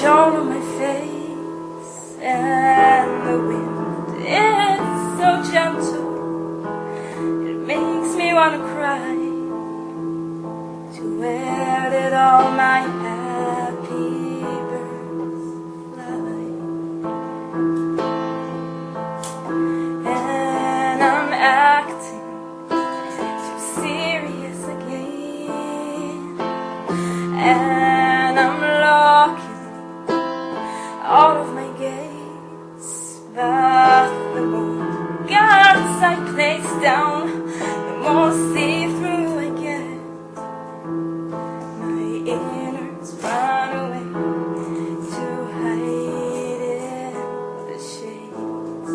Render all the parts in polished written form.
Shown on my face, and the wind is so gentle, it makes me want to cry. To where did all my happy birds fly? And I'm acting too serious again, and I'm looking out of my gates, but the more guards I place down, the more see-through I get. My innards run away to hide in the shades.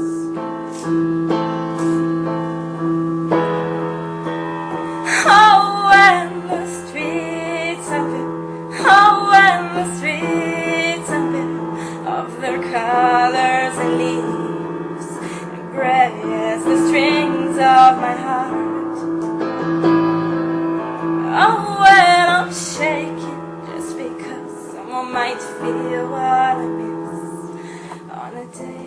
Oh, when the streets are bare, oh, when the streets are bare of their colors and leaves, and gray as the strings of my heart. Oh, when I'm shaking just because someone might feel what I miss on a day